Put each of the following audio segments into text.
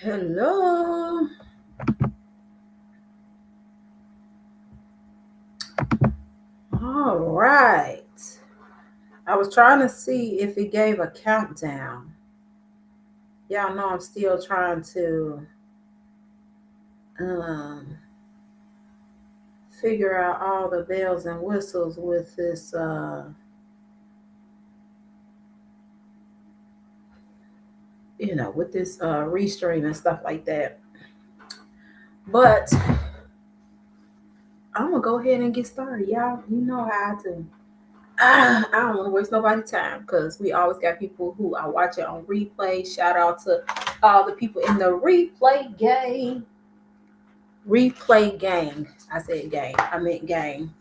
Hello. All right. I was trying to see if it gave a countdown. Y'all know I'm still trying to um, figure out all the bells and whistles with this, with this restream and stuff like that. But I'm gonna go ahead and get started, y'all. You know how I do. I don't want to waste nobody's time because we always got people who are watching on replay. Shout out to all the people in the replay gang. Replay gang. I said gang. I meant gang.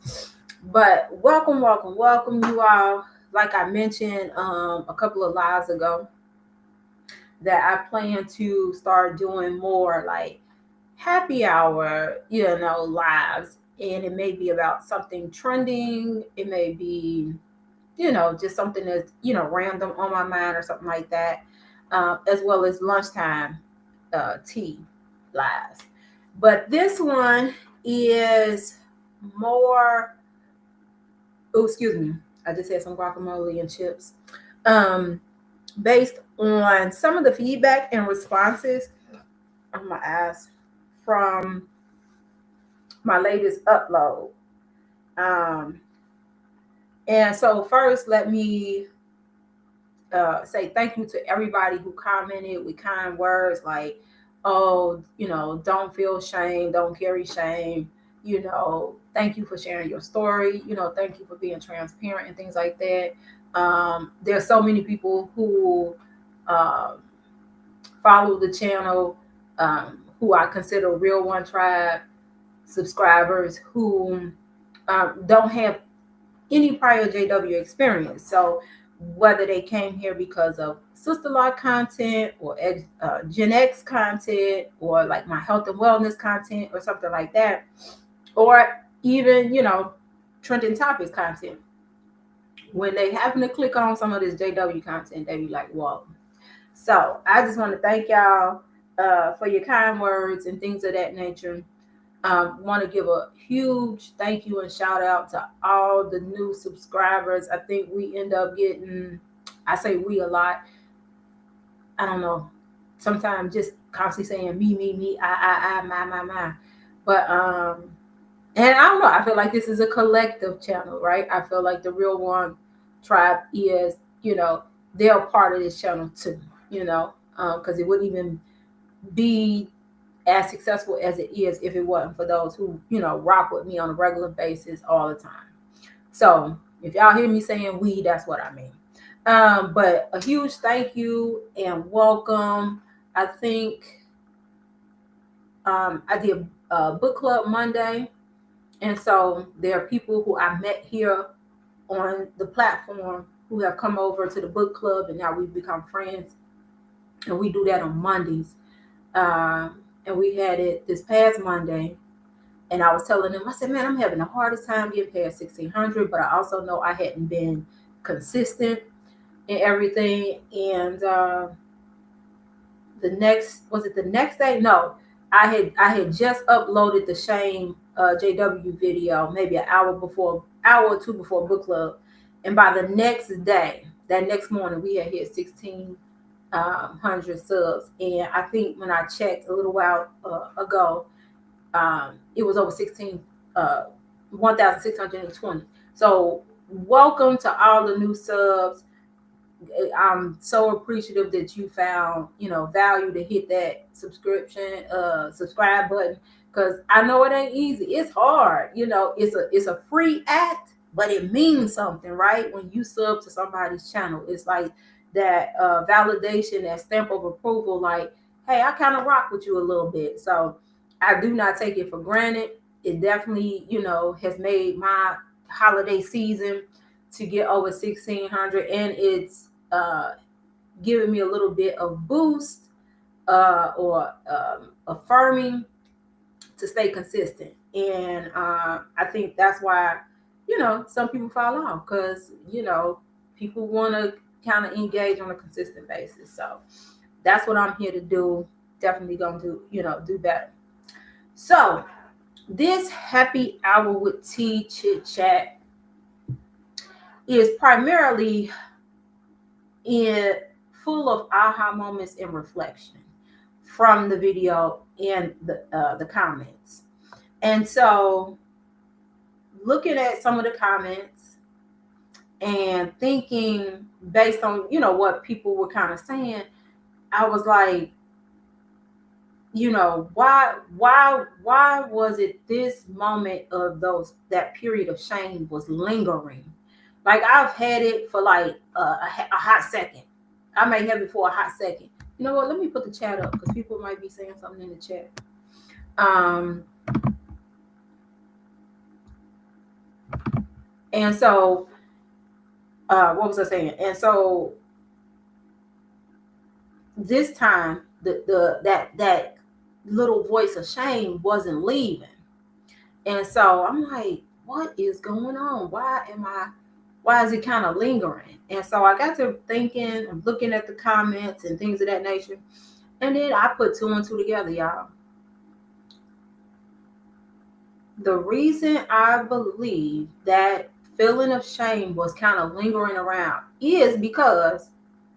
But welcome, you all. Like I mentioned a couple of lives ago, that I plan to start doing more like happy hour, lives. And it may be about something trending. It may be just something that's, random on my mind or something like that, as well as lunchtime tea lives. But this one is more, oh, excuse me, I just had some guacamole and chips, based on some of the feedback and responses on my ass from my latest upload. Um, and so, first, let me say thank you to everybody who commented with kind words like, oh, don't feel shame, don't carry shame, thank you for sharing your story, thank you for being transparent and things like that. There's so many people who um, follow the channel, who I consider Real One Tribe subscribers, who don't have any prior JW experience. So whether they came here because of Sister Law content or Gen X content or like my health and wellness content or something like that, or even, trending topics content, when they happen to click on some of this JW content, they be like, whoa. So I just want to thank y'all for your kind words and things of that nature. Want to give a huge thank you and shout out to all the new subscribers. I think we end up getting, I say we a lot. I don't know. Sometimes just constantly saying me, I, my. But and I don't know. I feel like this is a collective channel, right? I feel like the Real One Tribe is, they're a part of this channel too, because it wouldn't even be as successful as it is if it wasn't for those who, rock with me on a regular basis all the time. So if y'all hear me saying we, that's what I mean. But a huge thank you and welcome. I think I did book club Monday. And so there are people who I met here on the platform who have come over to the book club, and now we've become friends. And we do that on Mondays. And we had it this past Monday. And I was telling them, I said, man, I'm having the hardest time getting past 1600, but I also know I hadn't been consistent in everything. And the next day? No, I had just uploaded the Shame JW video, maybe hour or two before book club. And by the next day, that next morning, we had hit 1600 subs. And I think when I checked a little while ago, it was over 1,620. So welcome to all the new subs. I'm so appreciative that you found, value to hit that subscribe button, because I know it ain't easy. It's hard. It's a free act, but it means something, right? When you sub to somebody's channel, it's like that validation, that stamp of approval, like, hey, I kind of rock with you a little bit. So I do not take it for granted. It definitely, has made my holiday season to get over 1600, and it's giving me a little bit of boost, or affirming to stay consistent. And I think that's why, some people fall off, because, people want to kind of engage on a consistent basis. So that's what I'm here to do. definitely gonna do better. So this happy hour with T chit chat is primarily in full of aha moments and reflection from the video and the comments. And so looking at some of the comments and thinking based on what people were kind of saying, I was like, why was it this moment of that period of shame was lingering? Like I've had it for like a hot second. I may have it for a hot second. You know what? Let me put the chat up because people might be saying something in the chat. And so what was I saying? And so this time that little voice of shame wasn't leaving. And so I'm like, what is going on? Why is it kind of lingering? And so I got to thinking, I'm looking at the comments and things of that nature. And then I put two and two together, y'all. The reason I believe that feeling of shame was kind of lingering around is because,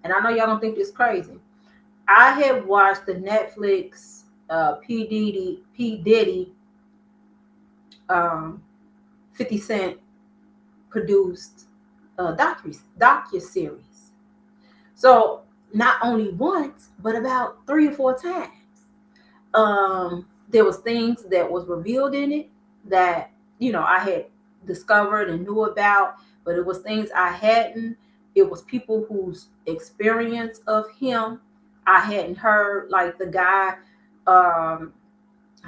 and I know y'all don't think this crazy, I had watched the Netflix P. Diddy 50 Cent produced docu-series. So not only once, but about 3 or 4 times. There was things that was revealed in it that, I had discovered and knew about, but it was things I hadn't. It was people whose experience of him I hadn't heard, like the guy, I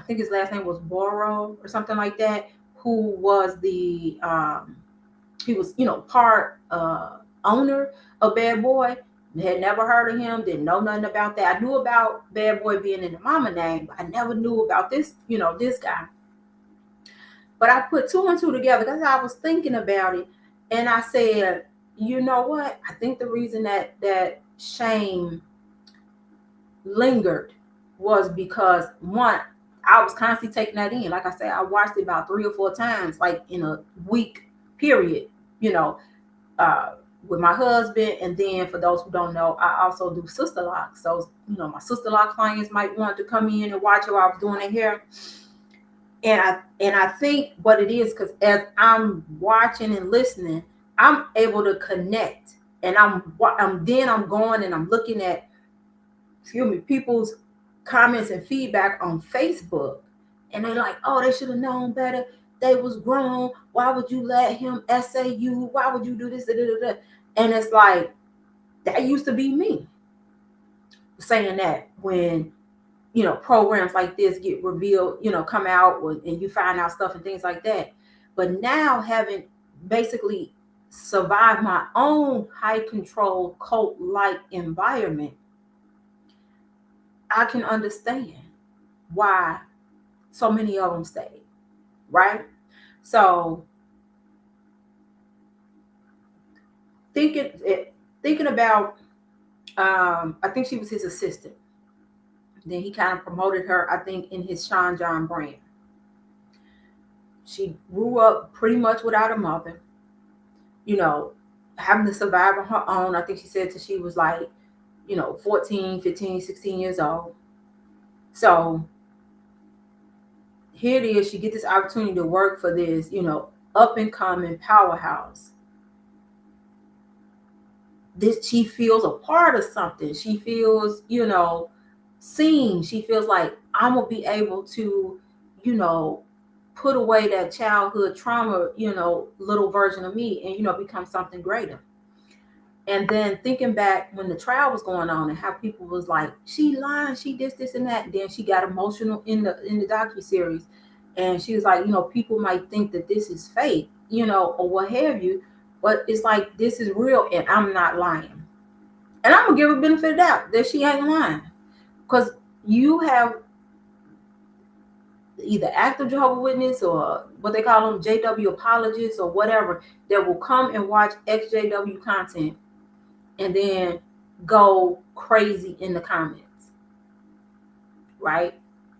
think his last name was Boro or something like that, who was he was, part owner of Bad Boy. Had never heard of him, didn't know nothing about that. I knew about Bad Boy being in the mama name, but I never knew about this, this guy. But I put two and two together because I was thinking about it. And I said, you know what? I think the reason that shame lingered was because, one, I was constantly taking that in. Like I said, I watched it about 3 or 4 times, like in a week period, with my husband. And then for those who don't know, I also do sister lock. So, my sister lock clients might want to come in and watch while I was doing their hair. And I think what it is, because as I'm watching and listening, I'm able to connect. And I'm going and I'm looking at, people's comments and feedback on Facebook. And they're like, oh, they should have known better. They was grown. Why would you let him essay you? Why would you do this? And it's like, that used to be me saying that when, programs like this get revealed, come out and you find out stuff and things like that. But now, having basically survived my own high control cult-like environment, I can understand why so many of them stayed, right? So thinking about, I think she was his assistant. Then he kind of promoted her, I think, in his Sean John brand. She grew up pretty much without a mother, having to survive on her own. I think she said till she was like, 14, 15, 16 years old. So here it is. She gets this opportunity to work for this, up and coming powerhouse. She feels a part of something. She feels, seen. She feels like I'm gonna be able to, put away that childhood trauma, little version of me, and become something greater. And then thinking back when the trial was going on and how people was like, she lying, she this and that. And then she got emotional in the docuseries, and she was like, people might think that this is fake, or what have you, but it's like, this is real, and I'm not lying. And I'm gonna give her benefit of doubt that she ain't lying, because you have either active Jehovah's Witness or what they call them JW apologists or whatever that will come and watch XJW content and then go crazy in the comments. right?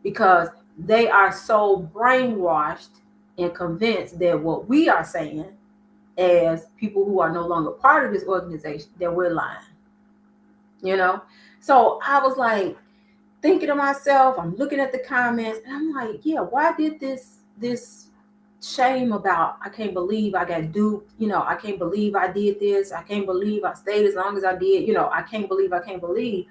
Because they are so brainwashed and convinced that what we are saying as people who are no longer part of this organization, that we're lying, you know? So I was like thinking to myself, I'm looking at the comments, and I'm like, yeah, why did this shame about, I can't believe I got duped, I can't believe I did this, I can't believe I stayed as long as I did, I can't believe,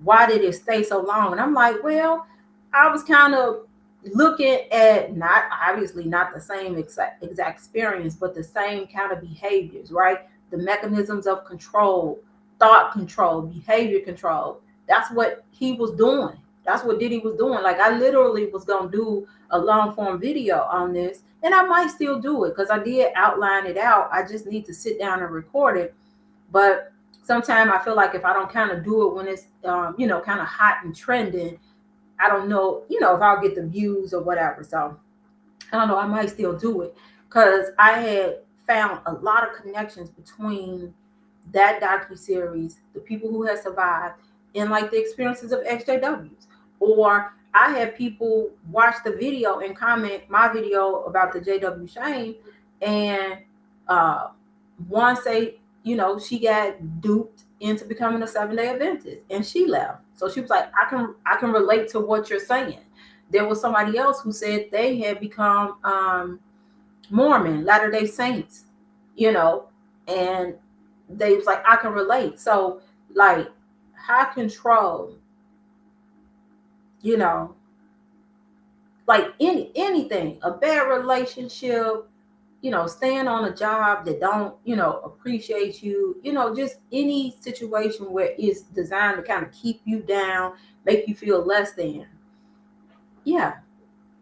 why did it stay so long? And I'm like, well, I was kind of looking at, not obviously not the same exact experience, but the same kind of behaviors, right? The mechanisms of control, thought control, behavior control. That's what he was doing. That's what Diddy was doing. Like, I literally was gonna do a long form video on this, and I might still do it because I did outline it out. I just need to sit down and record it. But sometimes I feel like if I don't kind of do it when it's kind of hot and trending, I don't know, if I'll get the views or whatever. So I don't know, I might still do it because I had found a lot of connections between that docuseries, the people who had survived, and like the experiences of XJWs. Or I had people watch the video and comment my video about the JW Shane, and one say, she got duped into becoming a 7-day Adventist, and she left. So she was like, I can relate to what you're saying. There was somebody else who said they had become Mormon, Latter-day Saints, and they was like, I can relate. So like, high control, like anything, a bad relationship, staying on a job that don't, appreciate you, just any situation where it's designed to kind of keep you down, make you feel less than. Yeah,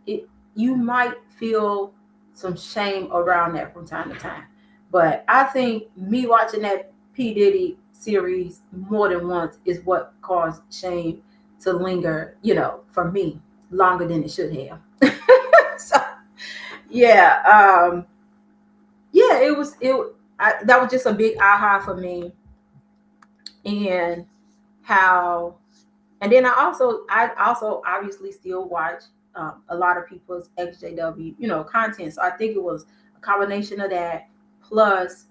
you might feel some shame around that from time to time. But I think me watching that P. Diddy series more than once is what caused shame to linger, for me, longer than it should have. So yeah, that was just a big aha for me. And how, and then I also obviously still watch a lot of people's XJW, content. So I think it was a combination of that, plus,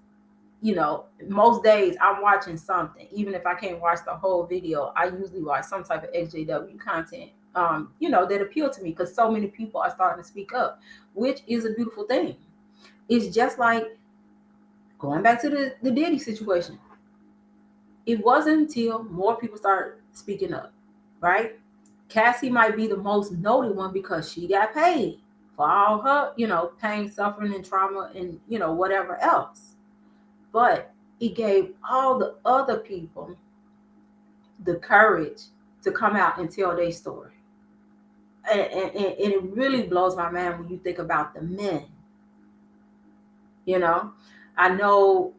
most days I'm watching something. Even if I can't watch the whole video, I usually watch some type of XJW content, that appeal to me, because so many people are starting to speak up, which is a beautiful thing. It's just like going back to the Diddy situation. It wasn't until more people started speaking up, right? Cassie might be the most noted one because she got paid for all her, pain, suffering, and trauma, and, whatever else. But it gave all the other people the courage to come out and tell their story. And it really blows my mind when you think about the men. I know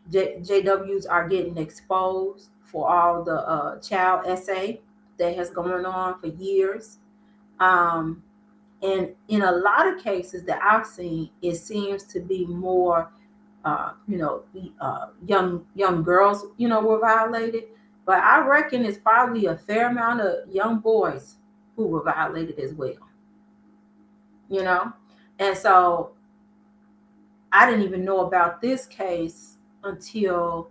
JWs are getting exposed for all the child SA that has gone on for years. And in a lot of cases that I've seen, it seems to be more, young girls, were violated. But I reckon it's probably a fair amount of young boys who were violated as well. And so I didn't even know about this case until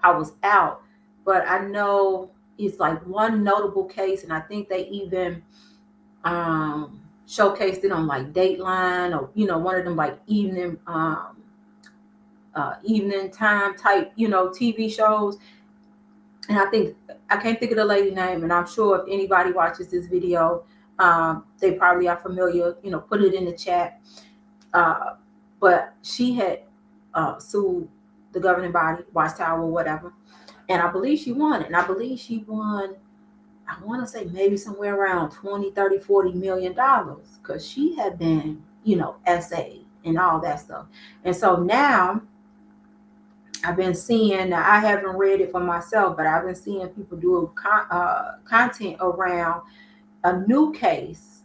I was out. But I know it's like one notable case, and I think they even showcased it on like Dateline, or one of them like evening time type TV shows. And I can't think of the lady name, and I'm sure if anybody watches this video, they probably are familiar. Put it in the chat. But she had sued the governing body, Watchtower, or whatever, and I believe she won it. And I believe she won, I want to say maybe somewhere around 20, 30, 40 million dollars, because she had been, SA and all that stuff. And so now I've been seeing, I haven't read it for myself, but I've been seeing people do content around a new case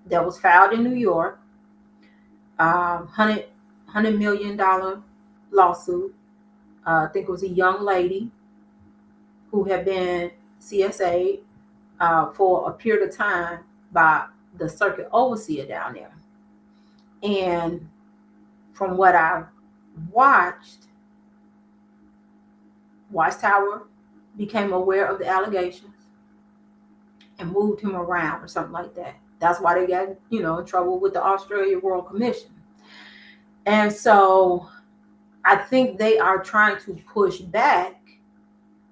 that was filed in New York, $100 million lawsuit. I think it was a young lady who had been CSA for a period of time by the circuit overseer down there. And from what I've watched, Watchtower became aware of the allegations and moved him around or something like that. That's why they got, in trouble with the Australia Royal Commission. And so I think they are trying to push back,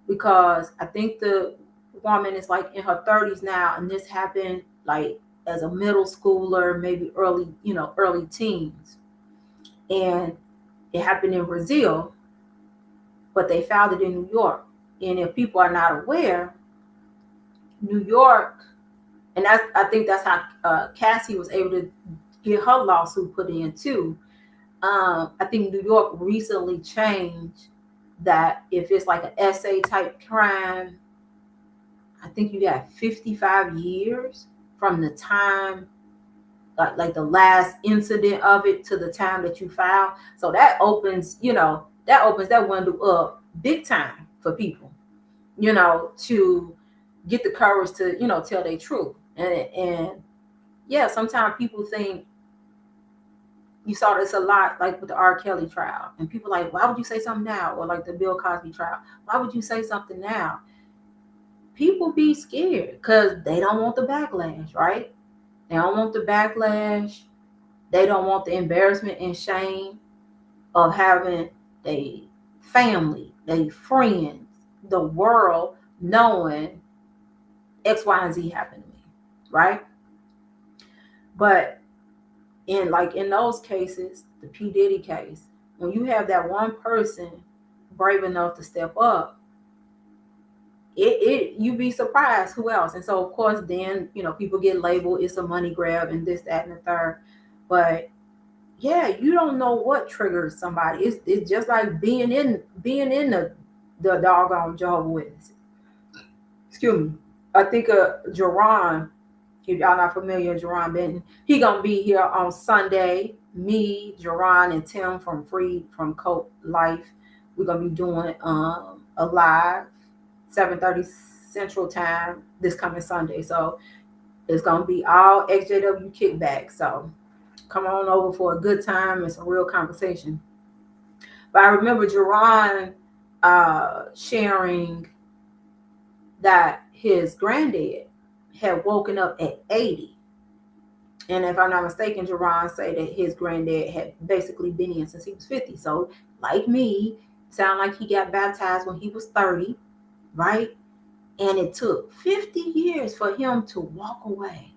because I think the woman is like in her 30s now, and this happened like as a middle schooler, maybe early teens. And it happened in Brazil, but they filed it in New York. And if people are not aware, New York, and I think that's how Cassie was able to get her lawsuit put in too. I think New York recently changed that if it's like an SA type crime, I think you got 55 years from the time, like the last incident of it to the time that you file. So that opens that window up big time for people, to get the courage to, tell their truth. And yeah, sometimes people think, you saw this a lot, like with the R. Kelly trial, and people like, why would you say something now? Or like the Bill Cosby trial, why would you say something now? People be scared because they don't want the backlash, right? They don't want the backlash. They don't want the embarrassment and shame of having their family, their friends, the world knowing X, Y, and Z happened to me, right? But in those cases, the P. Diddy case, when you have that one person brave enough to step up, you be surprised who else. And so of course then, people get labeled, it's a money grab and this, that, and the third. But yeah, you don't know what triggers somebody. It's just like being in the doggone Jehovah's Witnesses. Excuse me. I think Jerron, if y'all not familiar, Jerron Benton, he gonna be here on Sunday. Me, Jerron, and Tim from Freed from Cope Life, we're gonna be doing a live 7:30 Central Time this coming Sunday. So it's gonna be all XJW kickback. So come on over for a good time and some real conversation. But I remember Jerron sharing that his granddad had woken up at 80. And if I'm not mistaken, Jerron said that his granddad had basically been in since he was 50. So like me, sound like he got baptized when he was 30, right? And it took 50 years for him to walk away.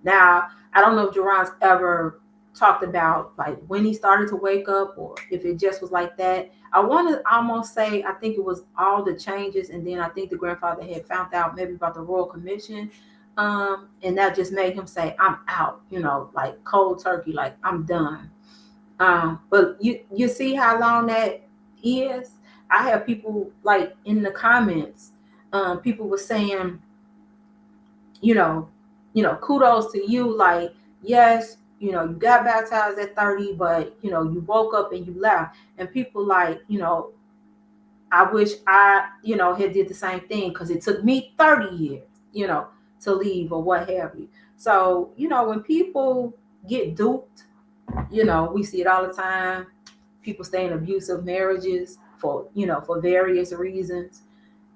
Now, I don't know if Jerron's ever talked about like when he started to wake up, or if it just was like that. I want to almost say, I think it was all the changes. And then I think the grandfather had found out maybe about the Royal Commission. And that just made him say, I'm out, like cold turkey, like I'm done. But you see how long that is? I have people like in the comments, people were saying, kudos to you. Like, yes, you got baptized at 30, but, you woke up and you left. And people like, I wish I, had did the same thing, because it took me 30 years, to leave or what have you. So, when people get duped, we see it all the time. People stay in abusive marriages for various reasons.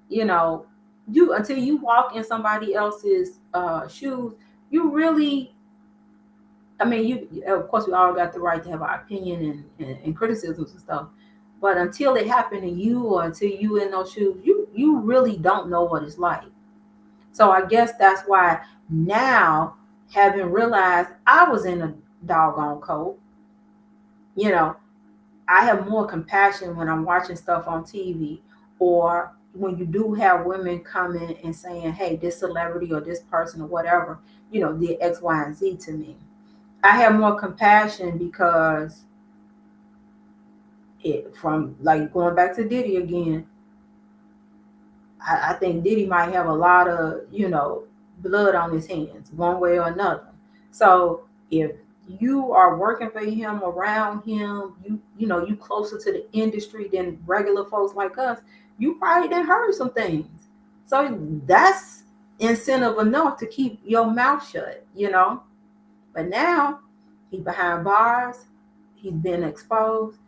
You until you walk in somebody else's shoes, you really, you of course we all got the right to have our opinion and criticisms and stuff, but until it happened to you, or until you in those shoes, you really don't know what it's like. So I guess that's why now, having realized I was in a doggone cult, I have more compassion when I'm watching stuff on TV, or when you do have women coming and saying, hey, this celebrity or this person or whatever, did X, Y, and Z to me. I have more compassion, because from like going back to Diddy again, I think Diddy might have a lot of, blood on his hands one way or another. So if you are working for him, around him, you closer to the industry than regular folks like us, you probably done heard some things. So that's incentive enough to keep your mouth shut, you know. But now he's behind bars, he's been exposed,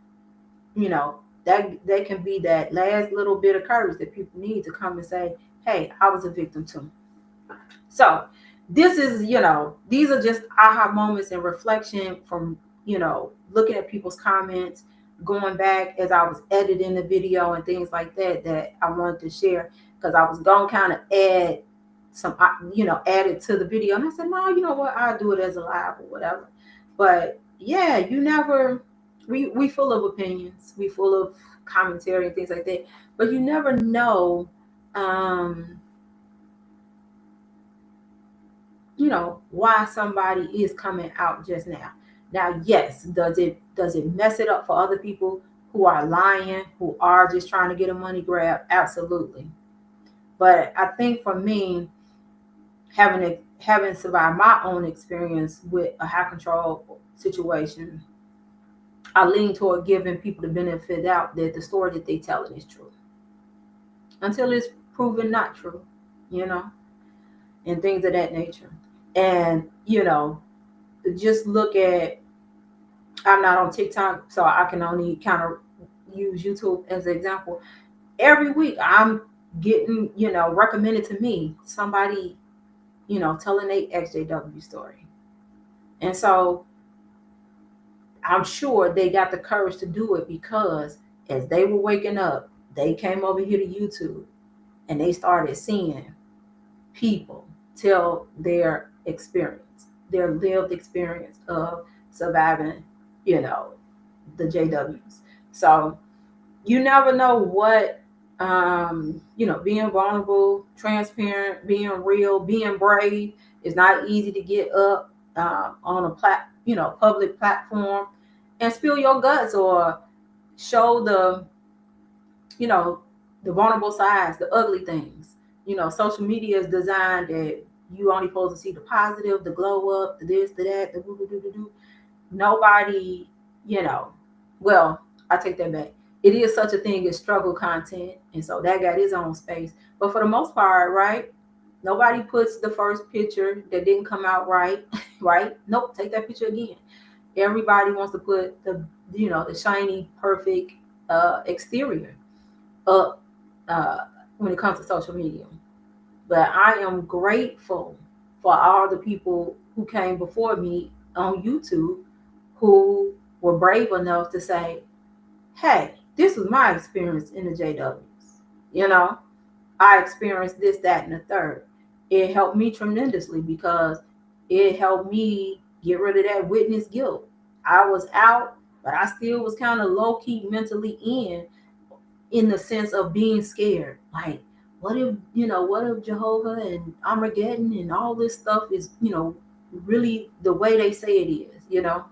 you know, that can be that last little bit of courage that people need to come and say, hey, I was a victim too. So this is, you know, these are just aha moments and reflection from, you know, looking at people's comments, going back as I was editing the video and things like that, that I wanted to share, because I was going to kind of add some, you know, add it to the video. And I said, no, you know what, I'll do it as a live or whatever. But yeah, you never, we full of opinions, we full of commentary and things like that, but you never know, you know, why somebody is coming out just now. Now, yes, does it mess it up for other people who are lying, who are just trying to get a money grab? Absolutely. But I think for me, having survived my own experience with a high control situation, I lean toward giving people the benefit out that the story that they telling is true until it's proven not true, you know, and things of that nature. And, you know, just look at, I'm not on TikTok, so I can only kind of use YouTube as an example. Every week I'm getting, you know, recommended to me somebody, you know, telling a XJW story. And so I'm sure they got the courage to do it because as they were waking up, they came over here to YouTube and they started seeing people tell their experience, their lived experience of surviving, you know, the JWs. So you never know what, you know, being vulnerable, transparent, being real, being brave is not easy to get up on a public platform and spill your guts or show the, you know, the vulnerable sides, the ugly things. You know, social media is designed that you only supposed to see the positive, the glow up, the this, the that, the do. Nobody, you know, well, I take that back. It is such a thing as struggle content, and so that got its own space. But for the most part, right, nobody puts the first picture that didn't come out right, right? Nope, take that picture again. Everybody wants to put the, you know, the shiny, perfect exterior up when it comes to social media. But I am grateful for all the people who came before me on YouTube who were brave enough to say, hey, this was my experience in the JWs. You know, I experienced this, that, and the third. It helped me tremendously because it helped me get rid of that witness guilt. I was out, but I still was kind of low key mentally in the sense of being scared. Like, what if Jehovah and Armageddon and all this stuff is, you know, really the way they say it is, you know?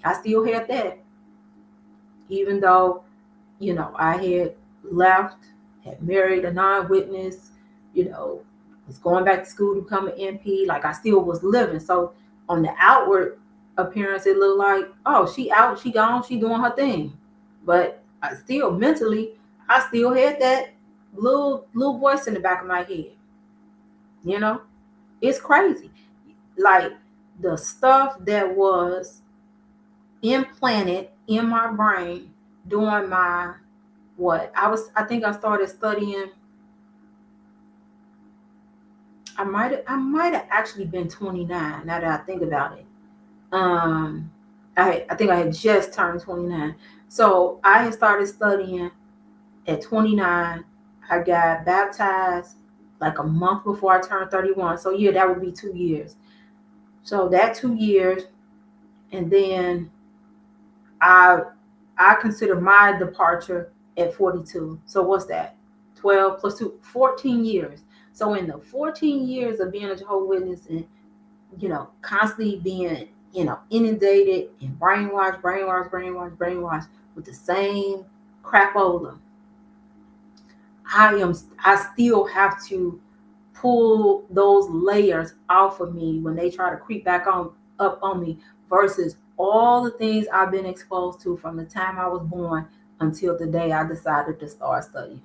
I still had that. Even though, you know, I had left, had married a non-witness, you know, was going back to school to become an MP, like I still was living. So on the outward appearance, it looked like, oh, she out, she gone, she doing her thing. But I still mentally, I still had that little voice in the back of my head. You know, it's crazy. Like the stuff that was implanted in my brain during my I think I started studying. I might have actually been 29 now that I think about it. I think I had just turned 29. So I had started studying at 29. I got baptized like a month before I turned 31. So yeah, that would be 2 years. So that 2 years, and then I consider my departure at 42. So what's that? 12 plus 2, 14 years. So in the 14 years of being a Jehovah's Witness and, you know, constantly being, you know, inundated and brainwashed with the same crapola, I still have to pull those layers off of me when they try to creep back up on me versus all the things I've been exposed to from the time I was born until the day I decided to start studying.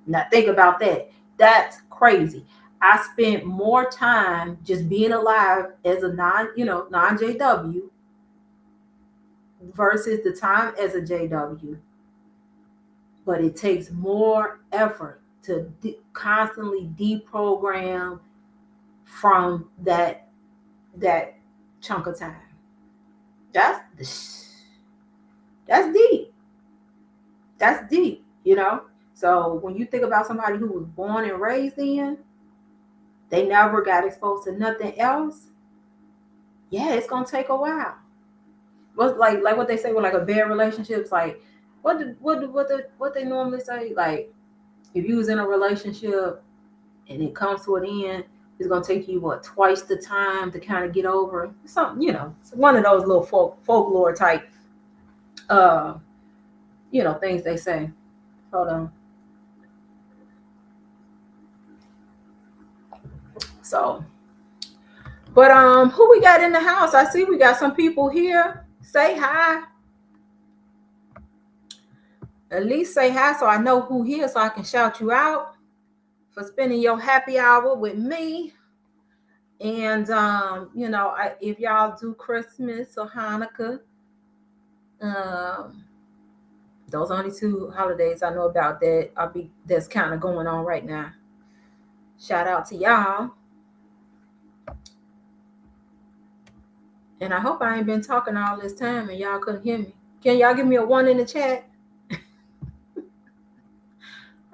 Now think about that. That's crazy. I spent more time just being alive as a non-JW versus the time as a JW. But it takes more effort to constantly deprogram from that chunk of time. That's deep. That's deep, So when you think about somebody who was born and raised in, they never got exposed to nothing else. Yeah, it's gonna take a while. What's like what they say with like a bad relationships, like what they normally say, like if you was in a relationship and it comes to an end, it's gonna take you twice the time to kind of get over something, It's one of those little folklore type things they say. Hold on. So, but who we got in the house? I see we got some people here. Say hi. At least say hi so I know who here, so I can shout you out for spending your happy hour with me. And if y'all do Christmas or Hanukkah, those only two holidays I know about that's kind of going on right now. Shout out to y'all. And I hope I ain't been talking all this time and y'all couldn't hear me. Can y'all give me a 1 in the chat?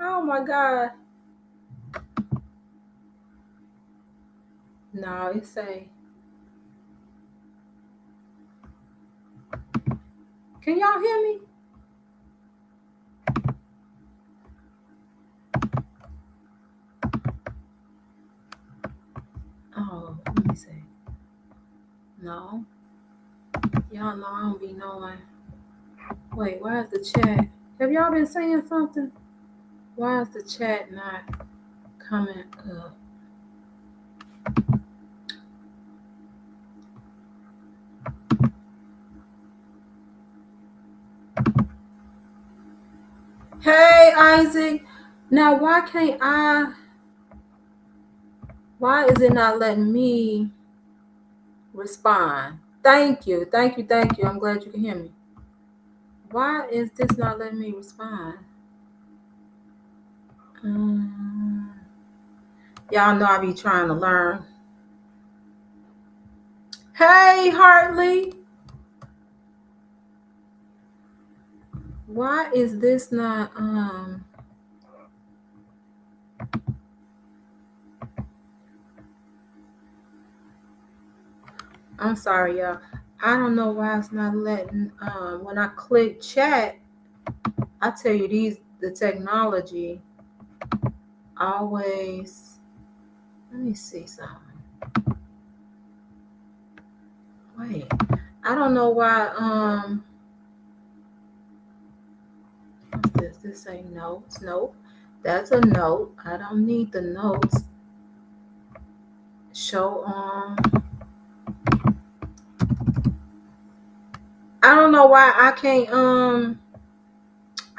Oh my God. No, it say. Can y'all hear me? Oh, let me see. No. Y'all know I don't be knowing. Wait, why is the chat? Have y'all been saying something? Why is the chat not coming up? Hey, Isaac. Now, why is it not letting me respond? Thank you. I'm glad you can hear me. Why is this not letting me respond? Y'all know I be trying to learn. Hey, Hartley. Why is this not I'm sorry, y'all. I don't know why it's not letting when I click chat, I tell you the technology always. Let me see something. Wait. I don't know why what's this? This ain't notes. Nope. That's a note. I don't need the notes. Show I don't know why I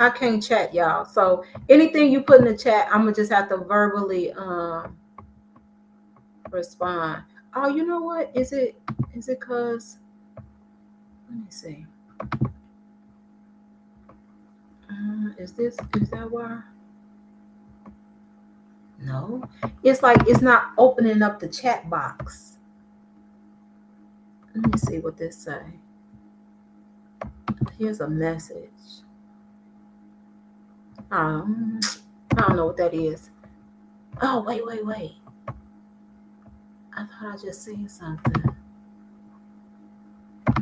can't chat, y'all. So anything you put in the chat, I'm gonna just have to verbally respond. Oh, you know what? Is it cause let me see. Is that why? No. It's like it's not opening up the chat box. Let me see what this say. Here's a message. I don't know what that is. Oh, wait. I thought I just seen something.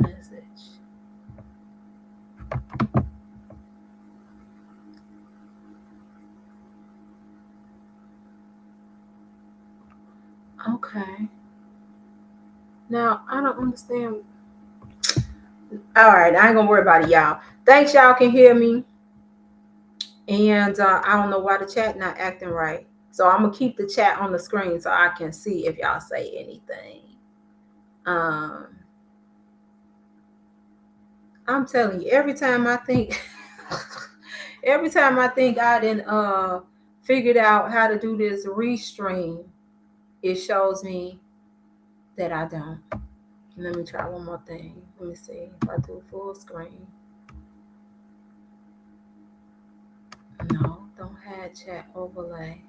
Message. Okay. Now, I don't understand. All right, I ain't gonna worry about it, y'all. Thanks, y'all can hear me. And I don't know why the chat not acting right. So I'm gonna keep the chat on the screen so I can see if y'all say anything. I'm telling you, every time I think I didn't figured out how to do this restream, it shows me that I don't. Let me try one more thing. Let me see if I do full screen. No, don't have chat overlay.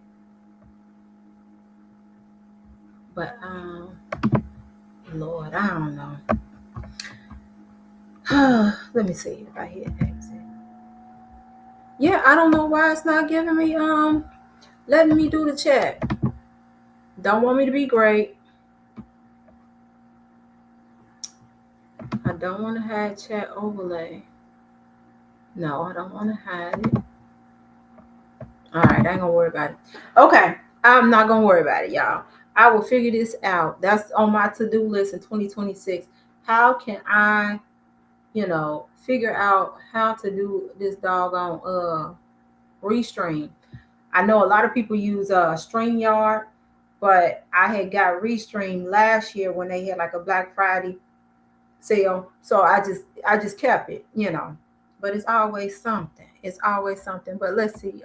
But Lord, I don't know. Let me see if I hit exit. Yeah, I don't know why it's not giving me letting me do the chat. Don't want me to be great. I don't want to hide chat overlay. No, I don't want to hide it. All right, I ain't gonna worry about it. Okay, I'm not gonna worry about it, y'all. I will figure this out. That's on my to-do list in 2026. How can I, figure out how to do this doggone Restream? I know a lot of people use StreamYard, but I had got Restream last year when they had like a Black Friday sale, so I just kept it, But it's always something. It's always something. But let's see.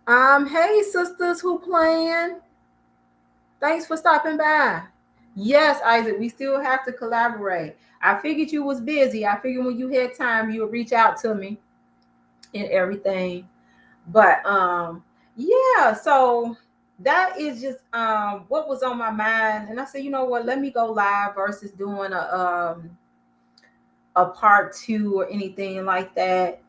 Hey sisters who playing. Thanks for stopping by. Yes, Isaac, we still have to collaborate. I figured you was busy. I figured when you had time, you would reach out to me and everything. But yeah, so that is just what was on my mind. And I said, you know what, let me go live versus doing a part 2 or anything like that.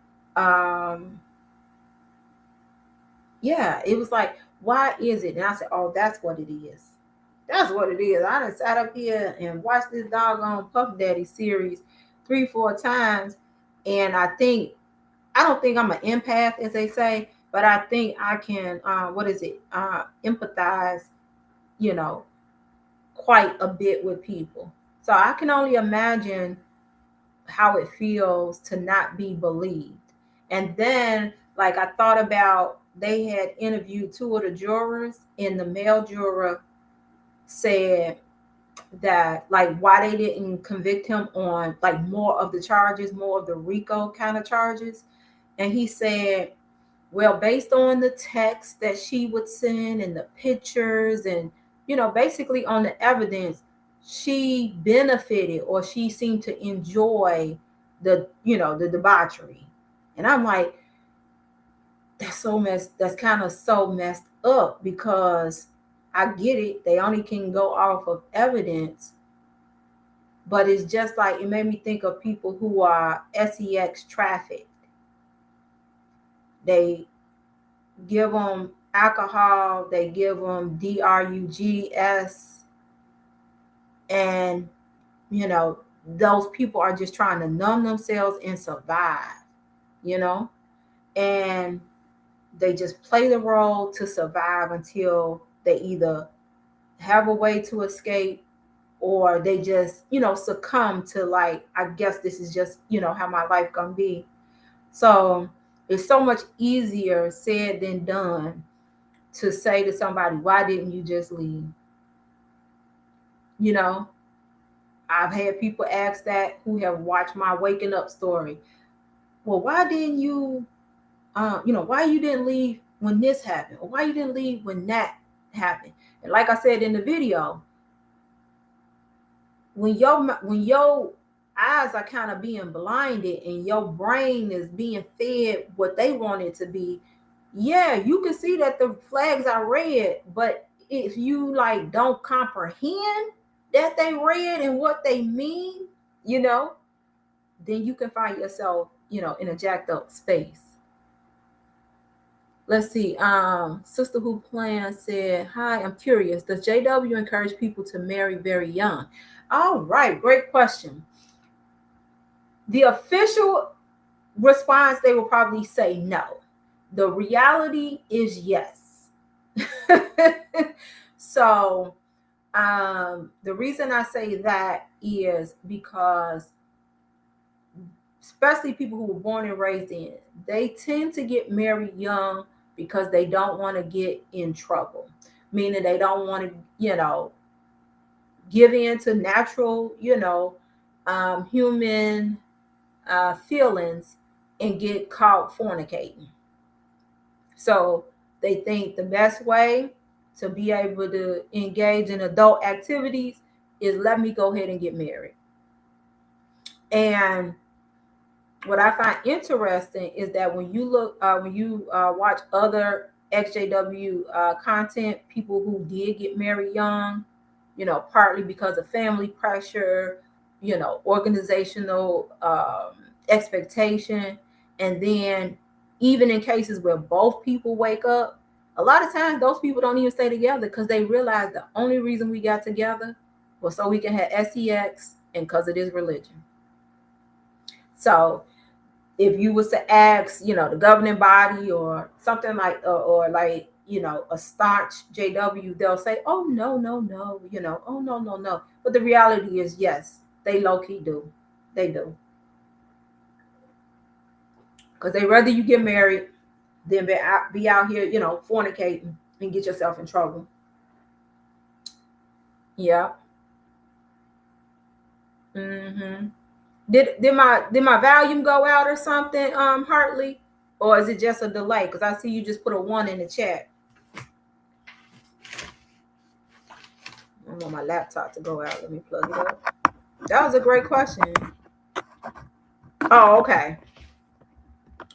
Yeah, it was like, why is it? And I said, oh, that's what it is. That's what it is. I done sat up here and watched this doggone Puff Daddy series 3-4 times. And I don't think I'm an empath, as they say, but I think I can, empathize, quite a bit with people. So I can only imagine how it feels to not be believed. And then, like, I thought about, they had interviewed 2 of the jurors, and the male juror said that, like, why they didn't convict him on like more of the charges, more of the RICO kind of charges. And he said, well, based on the text that she would send and the pictures and, basically on the evidence, she benefited, or she seemed to enjoy the debauchery. And I'm like, that's kind of so messed up, because I get it. They only can go off of evidence. But it's just like, it made me think of people who are sex trafficked. They give them alcohol, they give them drugs, and those people are just trying to numb themselves and survive, and they just play the role to survive until they either have a way to escape, or they just succumb to, like, I guess this is just how my life gonna be. So it's so much easier said than done to say to somebody, why didn't you just leave? I've had people ask that who have watched my waking up story. Well, why didn't you why you didn't leave when this happened, or why you didn't leave when that happened? And like I said in the video, when your eyes are kind of being blinded and your brain is being fed what they want it to be, yeah, you can see that the flags are red, but if you like don't comprehend that they red and what they mean, then you can find yourself, in a jacked up space. Let's see. Sister Who Plan said, hi, I'm curious. Does JW encourage people to marry very young? All right, great question. The official response, they will probably say no. The reality is yes. So the reason I say that is because, especially people who were born and raised in, they tend to get married young because they don't want to get in trouble, meaning they don't want to, give in to natural, human feelings and get caught fornicating. So they think the best way to be able to engage in adult activities is let me go ahead and get married. And what I find interesting is that when you watch other XJW content, people who did get married young, partly because of family pressure, organizational expectation, and then even in cases where both people wake up, a lot of times those people don't even stay together because they realize the only reason we got together was so we can have sex and because it is religion. So if you was to ask, the governing body or something like, or like, a staunch JW, they'll say, oh, no, no, no, oh, no, no, no. But the reality is, yes, they low key do. They do. Because they rather you get married than be out here, fornicating and get yourself in trouble. Yeah. Mm-hmm. Did my volume go out or something, Hartley? Or is it just a delay? Because I see you just put a 1 in the chat. I want my laptop to go out. Let me plug it up. That was a great question. Oh, okay.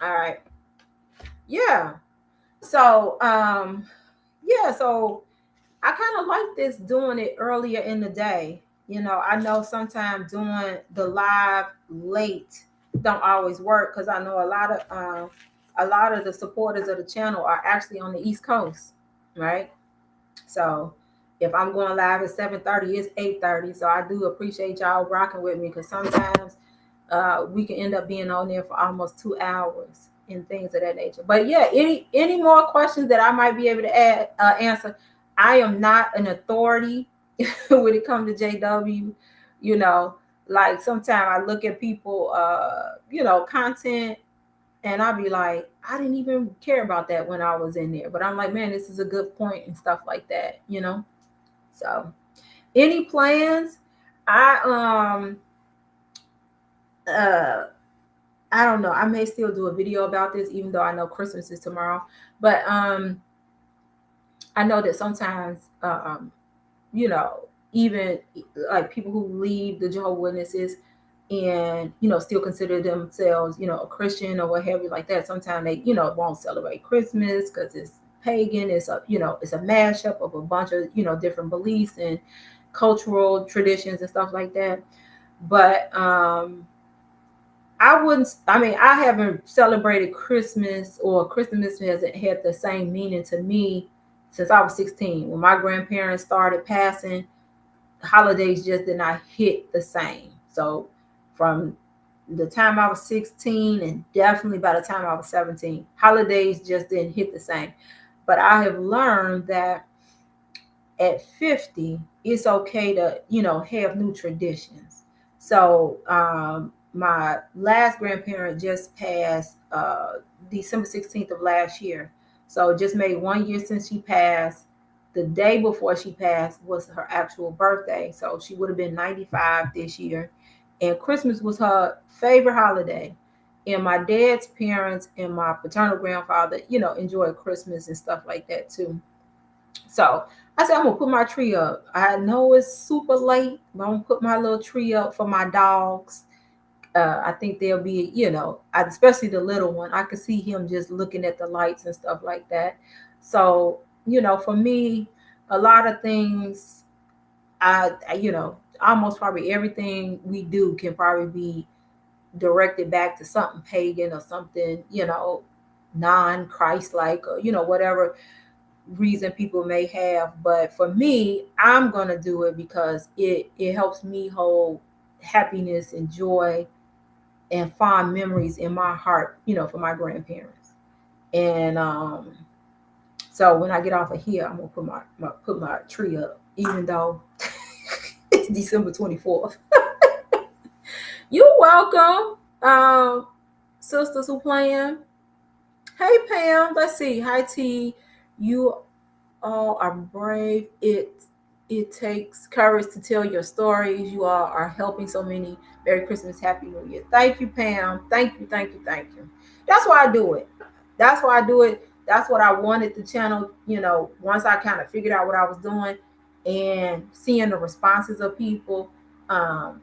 All right. Yeah. So, so I kind of like this doing it earlier in the day. I know sometimes doing the live late don't always work because I know a lot of the supporters of the channel are actually on the East Coast, right? So if I'm going live at 7:30, it's 8:30. So I do appreciate y'all rocking with me because sometimes we can end up being on there for almost 2 hours and things of that nature. But yeah, any more questions that I might be able to answer? I am not an authority when it comes to JW. Like sometimes I look at people, content, and I'll be like, I didn't even care about that when I was in there. But I'm like, man, this is a good point and stuff like that, So, any plans? I don't know. I may still do a video about this, even though I know Christmas is tomorrow. But I know that sometimes, even like people who leave the Jehovah's Witnesses and still consider themselves a Christian or what have you like that, sometimes they won't celebrate Christmas because it's pagan. It's a it's a mashup of a bunch of different beliefs and cultural traditions and stuff like that. But I haven't celebrated Christmas, or Christmas hasn't had the same meaning to me since I was 16. When my grandparents started passing, holidays just did not hit the same. So from the time I was 16 and definitely by the time I was 17, holidays just didn't hit the same. But I have learned that at 50, it's okay to, have new traditions. So my last grandparent just passed December 16th of last year. So it just made 1 year since she passed. The day before she passed was her actual birthday. So she would have been 95 this year. And Christmas was her favorite holiday. And my dad's parents and my paternal grandfather, enjoyed Christmas and stuff like that too. So I said, I'm going to put my tree up. I know it's super late, but I'm going to put my little tree up for my dogs. I think they'll be, especially the little one. I could see him just looking at the lights and stuff like that. So, for me, a lot of things, almost probably everything we do can probably be directed back to something pagan or something, non-Christ-like, or, whatever reason people may have. But for me, I'm going to do it because it helps me hold happiness and joy and fond memories in my heart, for my grandparents. And so when I get off of here, I'm gonna put my tree up, even though it's December 24th. You're welcome, sisters who playing. Hey Pam, let's see. Hi T, you all are brave. It takes courage to tell your stories. You all are helping so many. Merry Christmas, Happy New Year. Thank you, Pam. Thank you. That's why I do it. That's why I do it. that's what I wanted the channel, once I kind of figured out what I was doing and seeing the responses of people. um,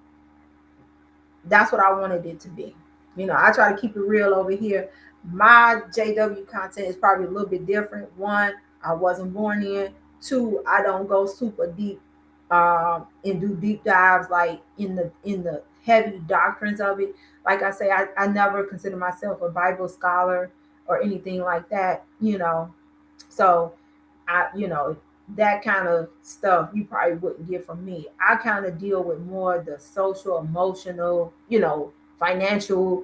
that's what I wanted it to be. I try to keep it real over here. My JW content is probably a little bit different. One, I wasn't born in. Two, I don't go super deep and do deep dives like in the heavy doctrines of it. Like I say, I never consider myself a Bible scholar or anything like that. So that kind of stuff you probably wouldn't get from me. I kind of deal with more the social, emotional, financial,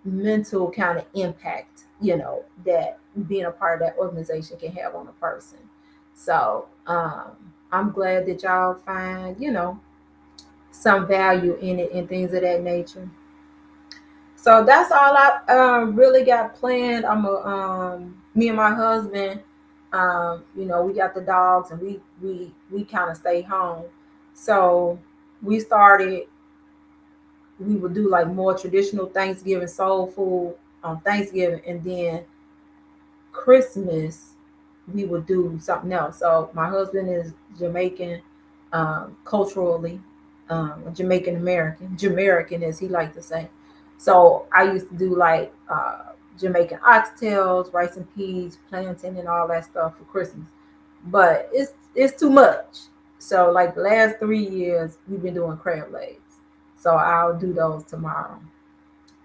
mental kind of impact, that being a part of that organization can have on a person. So I'm glad that y'all find, some value in it and things of that nature. So that's all I really got planned. Me and my husband, we got the dogs and we kind of stay home. So we started. We would do like more traditional Thanksgiving soul food on Thanksgiving, and then Christmas we would do something else. So my husband is Jamaican, culturally, Jamaican American, Jamaican as he liked to say. So I used to do like Jamaican oxtails, rice and peas, plantain, and all that stuff for Christmas. But it's too much. So like the last 3 years we've been doing crab legs. So I'll do those tomorrow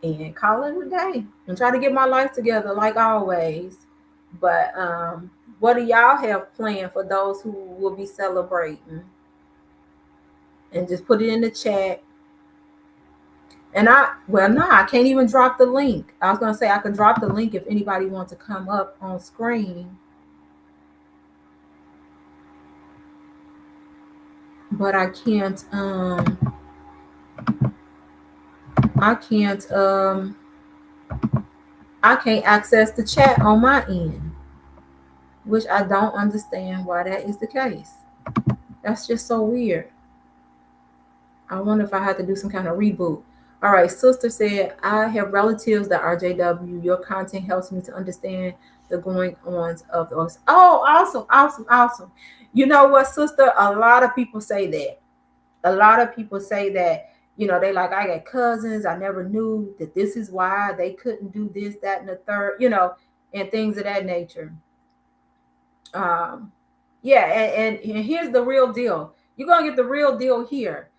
and call it a day and try to get my life together like always. But what do y'all have planned for those who will be celebrating? And just put it in the chat. And I can't even drop the link. I was gonna say I could drop the link if anybody wants to come up on screen. But I can't I can't access the chat on my end, which I don't understand why that is the case. That's just so weird. I wonder if I had to do some kind of reboot. All right, sister said, I have relatives that are JW. Your content helps me to understand the going ons of those. Oh, awesome, awesome, awesome. You know what, sister? A lot of people say that. A lot of people say that, they like, I got cousins. I never knew that this is why they couldn't do this, that, and the third, and things of that nature. Yeah, and here's the real deal. You're going to get the real deal here.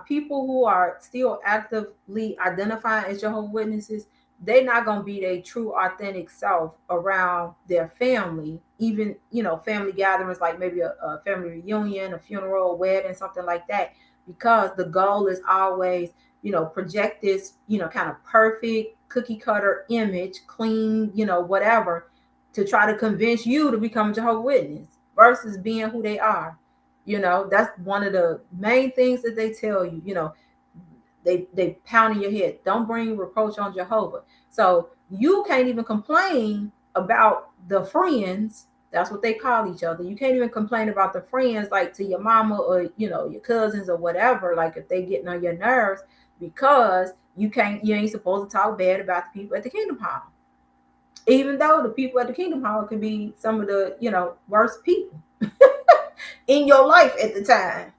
People who are still actively identifying as Jehovah's Witnesses, they're not going to be their true, authentic self around their family, even, family gatherings like maybe a family reunion, a funeral, a wedding, something like that, because the goal is always, project this, kind of perfect cookie cutter image, clean, whatever, to try to convince you to become a Jehovah's Witness versus being who they are. That's one of the main things that they tell you. They pound in your head, don't bring reproach on Jehovah. So you can't even complain about the friends. That's what they call each other. You can't even complain about the friends, like to your mama or your cousins or whatever, like if they getting on your nerves, because you ain't supposed to talk bad about the people at the Kingdom Hall, even though the people at the Kingdom Hall can be some of the worst people in your life at the time.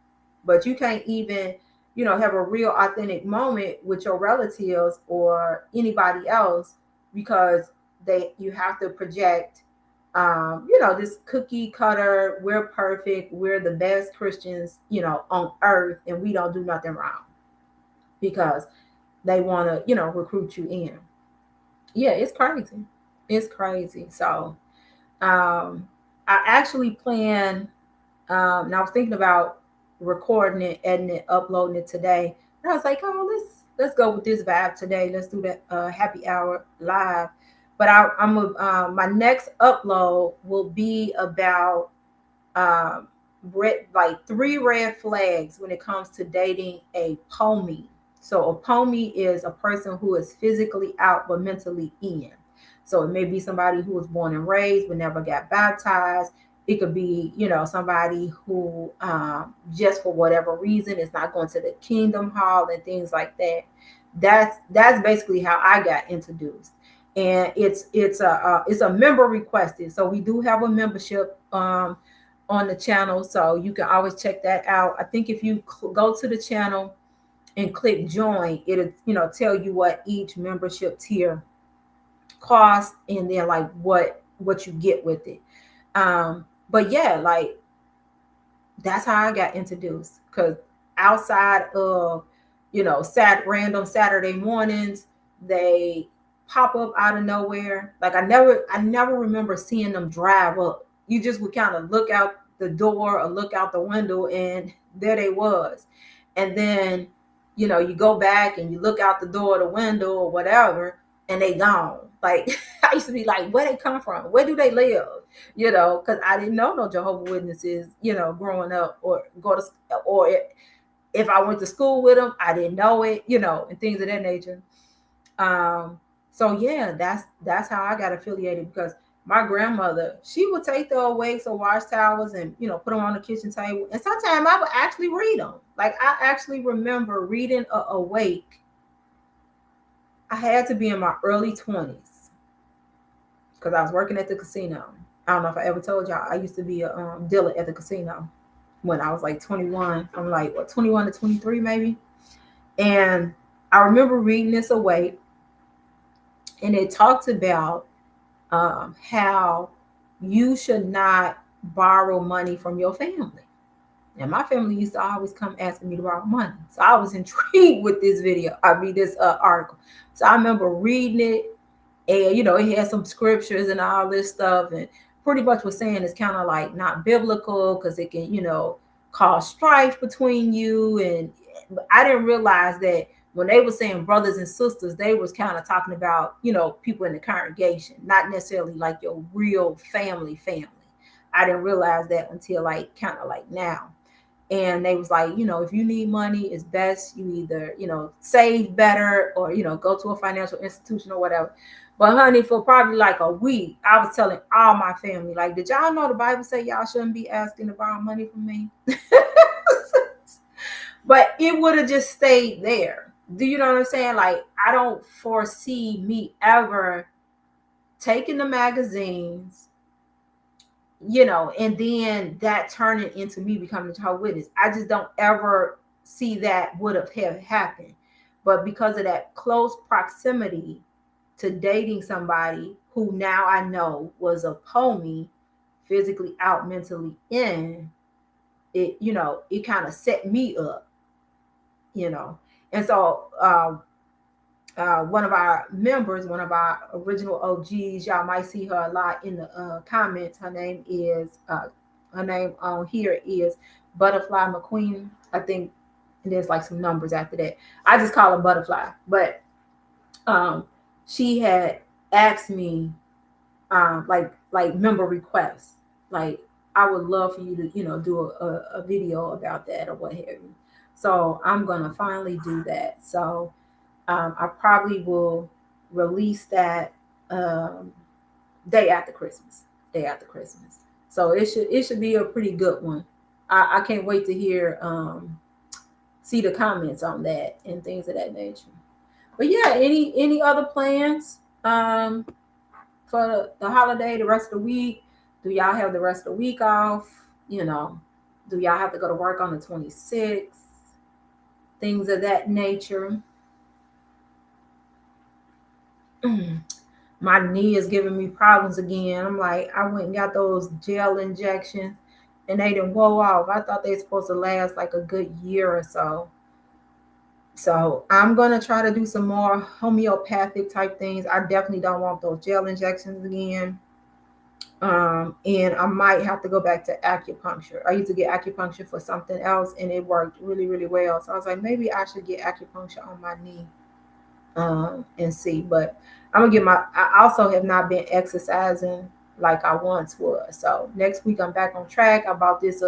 But you can't even have a real authentic moment with your relatives or anybody else, because you have to project this cookie cutter, we're perfect, we're the best Christians on earth, and we don't do nothing wrong, because they want to recruit you in. Yeah, it's crazy. So I actually plan, and I was thinking about recording it, editing it, uploading it today. And I was like, oh, let's go with this vibe today. Let's do that happy hour live. But my next upload will be about like 3 red flags when it comes to dating a POMI. So a POMI is a person who is physically out but mentally in. So it may be somebody who was born and raised but never got baptized. It could be, somebody who just for whatever reason is not going to the Kingdom Hall and things like that. That's basically how I got introduced. and it's a member requested. So we do have a membership on the channel, so you can always check that out. I think if you go to the channel and click join, it'll tell you what each membership tier cost, and then like what you get with it. But yeah, like that's how I got introduced. Because outside of random Saturday mornings, they pop up out of nowhere. Like I never remember seeing them drive up. You just would kind of look out the door or look out the window, and there they was. And then you go back and you look out the door, the window, or whatever, and they gone. Like I used to be like, where they come from? Where do they live? Because I didn't know no Jehovah's Witnesses, growing up, or if I went to school with them, I didn't know it, and things of that nature. So yeah, that's how I got affiliated, because my grandmother, she would take the awakes or wash towels and put them on the kitchen table, and sometimes I would actually read them. Like I actually remember reading a awake. I had to be in my early 20s because I was working at the casino. I don't know if I ever told y'all, I used to be a dealer at the casino when I was like 21, from like 21 to 23 maybe. And I remember reading this awake, and it talked about how you should not borrow money from your family. And my family used to always come asking me to borrow money. So I was intrigued with this this article. So I remember reading it, and it had some scriptures and all this stuff, and pretty much was saying it's kind of like not biblical because it can cause strife between you. And I didn't realize that when they were saying brothers and sisters, they was kind of talking about people in the congregation, not necessarily like your real family. I didn't realize that until like kind of like now. And they was like, if you need money, it's best you either save better, or go to a financial institution or whatever. But honey, for probably like a week, I was telling all my family, like, did y'all know the Bible say y'all shouldn't be asking to borrow money from me? But it would have just stayed there. Do you know what I'm saying? Like, I don't foresee me ever taking the magazines, and then that turning into me becoming a Jehovah's Witness. I just don't ever see that would have happened. But because of that close proximity to dating somebody who now I know was a pony, physically out, mentally in, it it kind of set me up. And so one of our members, one of our original OGs, y'all might see her a lot in the comments. Her name on here is Butterfly McQueen. I think there's like some numbers after that. I just call her Butterfly. But she had asked me like member requests. Like, I would love for you to do a video about that or what have you. So I'm gonna finally do that. So I probably will release that day after Christmas. So it should be a pretty good one. I can't wait to hear see the comments on that and things of that nature. But yeah, any other plans for the holiday, the rest of the week? Do y'all have the rest of the week off? Do y'all have to go to work on the 26th? Things of that nature. My knee is giving me problems again. I'm like, I went and got those gel injections, and they didn't wore off. I thought they were supposed to last like a good year or so. So I'm going to try to do some more homeopathic type things. I definitely don't want those gel injections again. And I might have to go back to acupuncture. I used to get acupuncture for something else, and it worked really, really well. So I was like, maybe I should get acupuncture on my knee and see. But I'm going to I also have not been exercising like I once was. So next week I'm back on track. I bought this,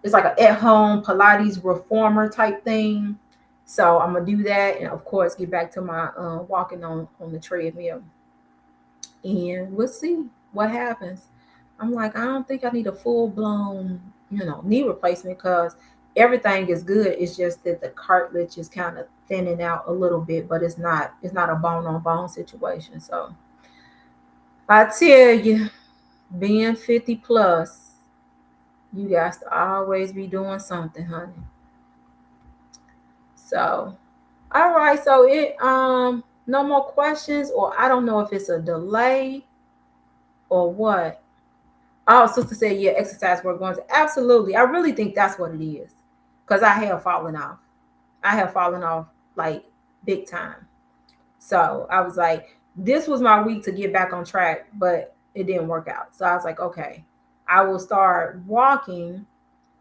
it's like an at-home Pilates reformer type thing. So I'm going to do that. And of course, get back to my walking on the treadmill. And we'll see what happens. I'm like, I don't think I need a full-blown, knee replacement, because everything is good. It's just that the cartilage is kind of thinning out a little bit, but it's not a bone on bone situation. So I tell you, being 50 plus, you guys to always be doing something, honey. So all right, so it no more questions, or I don't know if it's a delay or what. Oh, sister said, yeah, exercise we're going to. Absolutely. I really think that's what it is. Because I have fallen off. I have fallen off like big time. So I was like, this was my week to get back on track, but it didn't work out. So I was like, okay, I will start walking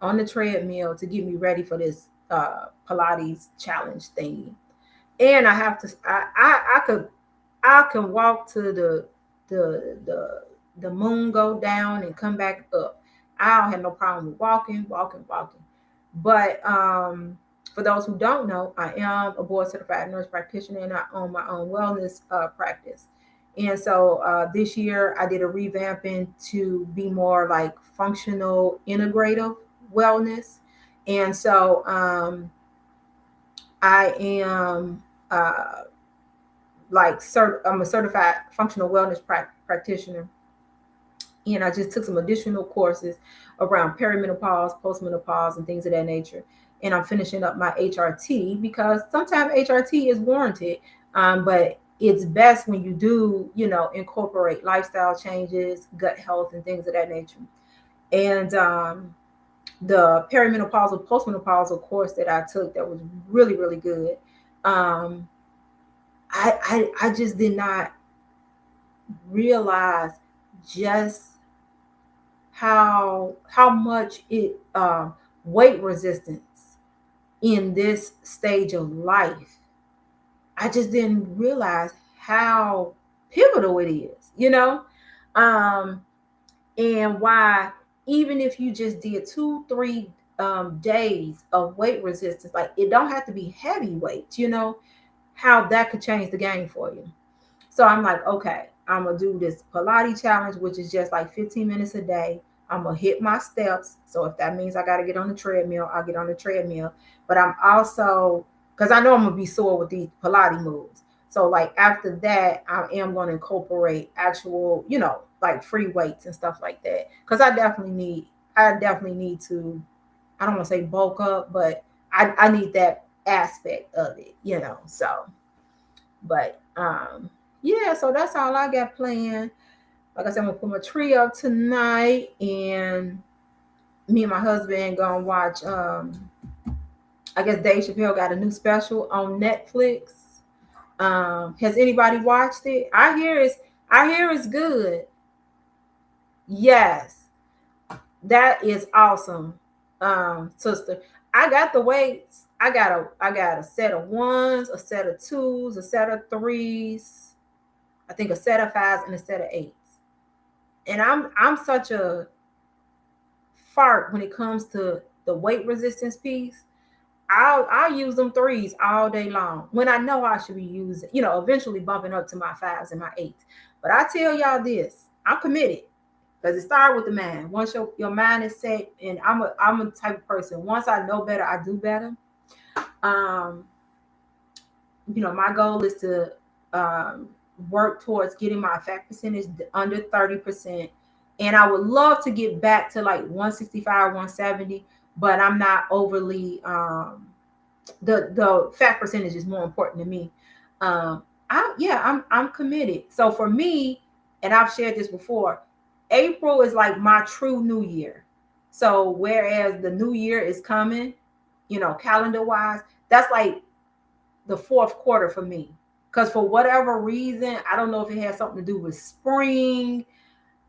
on the treadmill to get me ready for this Pilates challenge thingy. And I have to, I can walk to the the the moon go down and come back up. I don't have no problem with walking. But for those who don't know, I am a board certified nurse practitioner and I own my own wellness practice. And so this year I did a revamping to be more like functional integrative wellness. And so I am I'm a certified functional wellness practitioner, and I just took some additional courses around perimenopause, postmenopause, and things of that nature. And I'm finishing up my HRT because sometimes HRT is warranted, but it's best when you do, incorporate lifestyle changes, gut health, and things of that nature. And the perimenopausal, postmenopausal course that I took that was really, really good. Um, I just did not realize just how much it weight resistance in this stage of life. I just didn't realize how pivotal it is, um, and why even if you just did 2-3 days of weight resistance, like it don't have to be heavy weights, how that could change the game for you. So I'm like, okay, I'm gonna do this Pilates challenge, which is just like 15 minutes a day. I'm gonna hit my steps. So if that means I gotta get on the treadmill, I'll get on the treadmill. But I'm also, because I know I'm gonna be sore with these Pilates moves. So like after that, I am gonna incorporate actual, like free weights and stuff like that. Because I definitely need to, I don't want to say bulk up, but I need that aspect of it, So but yeah, so that's all I got planned. Like I said, I'm gonna put my tree up tonight, and me and my husband gonna watch. I guess Dave Chappelle got a new special on Netflix. Has anybody watched it? I hear it's good. Yes, that is awesome, sister. I got the weights. I got a set of ones, a set of twos, a set of threes. I think a set of fives and a set of eights. And I'm such a fart when it comes to the weight resistance piece. I'll use them threes all day long when I know I should be using, eventually bumping up to my fives and my eights. But I tell y'all this, I'm committed because it started with the mind. Once your mind is set, and I'm a type of person. Once I know better, I do better. Um, my goal is to um, work towards getting my fat percentage under 30%. And I would love to get back to like 165, 170, but I'm not overly the fat percentage is more important to me. I'm committed. So for me, and I've shared this before, April is like my true new year. So whereas the new year is coming, calendar wise, that's like the fourth quarter for me. Because for whatever reason, I don't know if it has something to do with spring.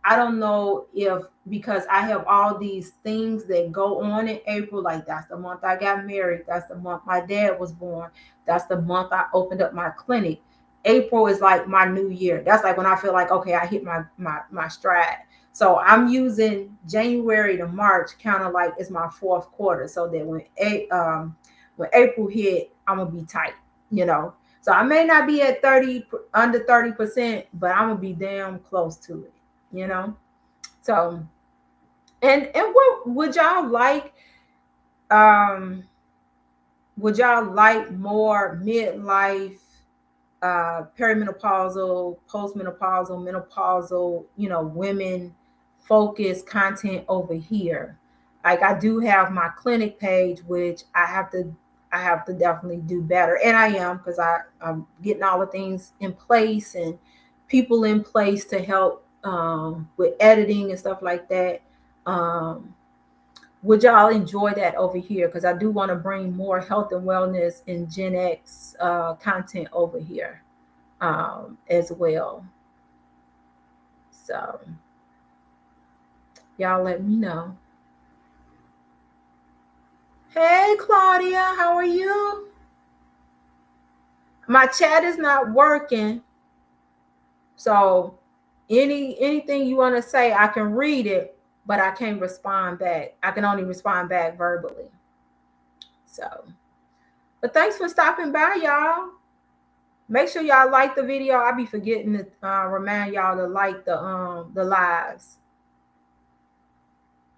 I don't know if because I have all these things that go on in April, like that's the month I got married, that's the month my dad was born, that's the month I opened up my clinic. April is like my new year. That's like when I feel like okay, I hit my stride. So I'm using January to March kind of like it's my fourth quarter, so that when April hit, I'm gonna be tight, you know. So I may not be at 30 under 30%, but I'm gonna be damn close to it, you know. So and what would y'all like Would y'all like more midlife, perimenopausal, postmenopausal, menopausal, women focused content over here? Like, I do have my clinic page, which I have to definitely do better, and I am, because I'm getting all the things in place and people in place to help with editing and stuff like that. Would y'all enjoy that over here? Because I do want to bring more health and wellness and Gen X content over here as well. So y'all let me know. Hey Claudia, how are you? My chat is not working, so anything you want to say, I can read it, but I can't respond back. I can only respond back verbally. So, but thanks for stopping by, y'all. Make sure y'all like the video. I'll be forgetting to remind y'all to like the lives.